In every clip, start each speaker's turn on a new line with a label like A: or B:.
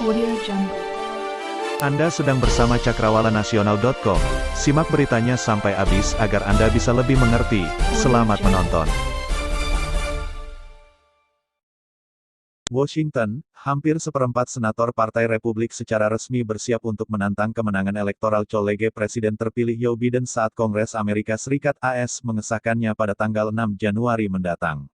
A: Audio Jungle.
B: Anda sedang bersama cakrawala.nasional.com. Simak beritanya sampai habis agar Anda bisa lebih mengerti. Selamat menonton. Washington, hampir seperempat senator Partai Republik secara resmi bersiap untuk menantang kemenangan elektoral colege Presiden terpilih Joe Biden saat Kongres Amerika Serikat (AS) mengesahkannya pada tanggal 6 Januari mendatang.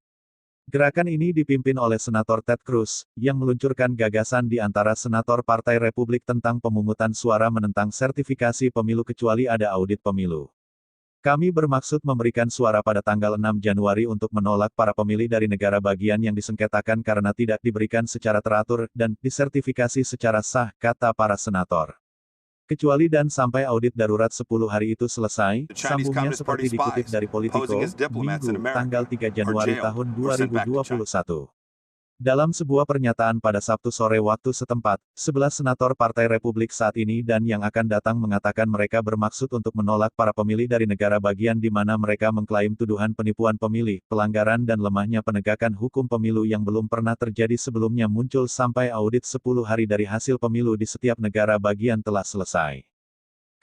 B: Gerakan ini dipimpin oleh Senator Ted Cruz, yang meluncurkan gagasan di antara senator Partai Republik tentang pemungutan suara menentang sertifikasi pemilu kecuali ada audit pemilu. Kami bermaksud memberikan suara pada tanggal 6 Januari untuk menolak para pemilih dari negara bagian yang disengketakan karena tidak diberikan secara teratur dan disertifikasi secara sah, kata para senator. Kecuali dan sampai audit darurat 10 hari itu selesai, sambungnya seperti dikutip dari Politico, Minggu, tanggal 3 Januari tahun 2021. Dalam sebuah pernyataan pada Sabtu sore waktu setempat, 11 senator Partai Republik saat ini dan yang akan datang mengatakan mereka bermaksud untuk menolak para pemilih dari negara bagian di mana mereka mengklaim tuduhan penipuan pemilih, pelanggaran dan lemahnya penegakan hukum pemilu yang belum pernah terjadi sebelumnya muncul sampai audit 10 hari dari hasil pemilu di setiap negara bagian telah selesai.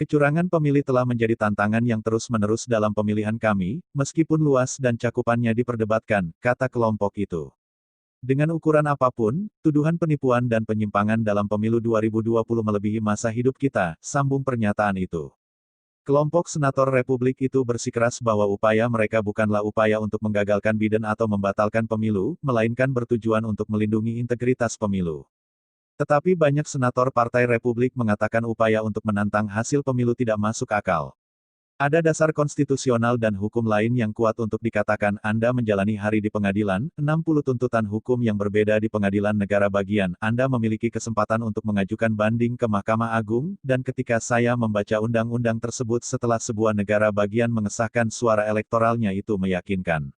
B: Kecurangan pemilih telah menjadi tantangan yang terus-menerus dalam pemilihan kami, meskipun luas dan cakupannya diperdebatkan, kata kelompok itu. Dengan ukuran apapun, tuduhan penipuan dan penyimpangan dalam pemilu 2020 melebihi masa hidup kita, sambung pernyataan itu. Kelompok senator Republik itu bersikeras bahwa upaya mereka bukanlah upaya untuk menggagalkan Biden atau membatalkan pemilu, melainkan bertujuan untuk melindungi integritas pemilu. Tetapi banyak senator Partai Republik mengatakan upaya untuk menantang hasil pemilu tidak masuk akal. Ada dasar konstitusional dan hukum lain yang kuat untuk dikatakan Anda menjalani hari di pengadilan, 60 tuntutan hukum yang berbeda di pengadilan negara bagian, Anda memiliki kesempatan untuk mengajukan banding ke Mahkamah Agung, dan ketika saya membaca undang-undang tersebut setelah sebuah negara bagian mengesahkan suara elektoralnya itu meyakinkan.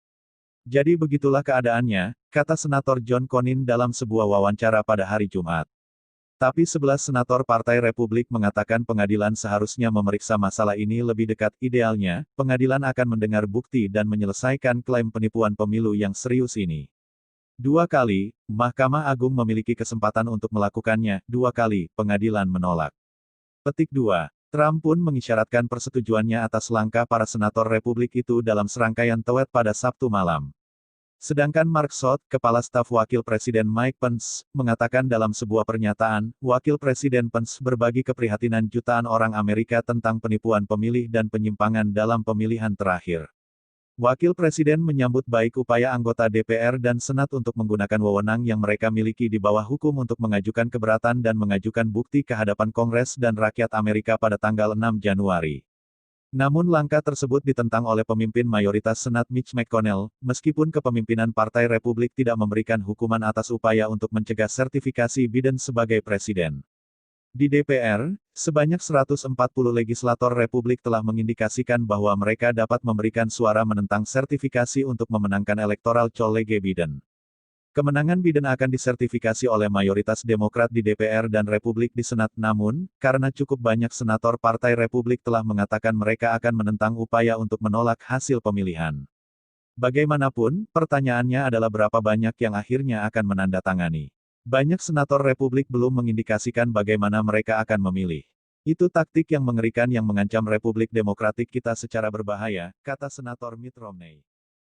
B: Jadi begitulah keadaannya, kata Senator John Cornyn dalam sebuah wawancara pada hari Jumat. Tapi 11 senator Partai Republik mengatakan pengadilan seharusnya memeriksa masalah ini lebih dekat, idealnya, pengadilan akan mendengar bukti dan menyelesaikan klaim penipuan pemilu yang serius ini. 2 kali, Mahkamah Agung memiliki kesempatan untuk melakukannya, 2 kali, pengadilan menolak. Petik 2. Trump pun mengisyaratkan persetujuannya atas langkah para senator Republik itu dalam serangkaian tweet pada Sabtu malam. Sedangkan Mark Sott, Kepala Staf Wakil Presiden Mike Pence, mengatakan dalam sebuah pernyataan, Wakil Presiden Pence berbagi keprihatinan jutaan orang Amerika tentang penipuan pemilih dan penyimpangan dalam pemilihan terakhir. Wakil Presiden menyambut baik upaya anggota DPR dan Senat untuk menggunakan wewenang yang mereka miliki di bawah hukum untuk mengajukan keberatan dan mengajukan bukti ke hadapan Kongres dan rakyat Amerika pada tanggal 6 Januari. Namun langkah tersebut ditentang oleh pemimpin mayoritas Senat Mitch McConnell, meskipun kepemimpinan Partai Republik tidak memberikan hukuman atas upaya untuk mencegah sertifikasi Biden sebagai presiden. Di DPR, sebanyak 140 legislator Republik telah mengindikasikan bahwa mereka dapat memberikan suara menentang sertifikasi untuk memenangkan elektoral colege Biden. Kemenangan Biden akan disertifikasi oleh mayoritas Demokrat di DPR dan Republik di Senat, namun, karena cukup banyak senator Partai Republik telah mengatakan mereka akan menentang upaya untuk menolak hasil pemilihan. Bagaimanapun, pertanyaannya adalah berapa banyak yang akhirnya akan menandatangani. Banyak senator Republik belum mengindikasikan bagaimana mereka akan memilih. Itu taktik yang mengerikan yang mengancam Republik Demokratik kita secara berbahaya, kata Senator Mitt Romney.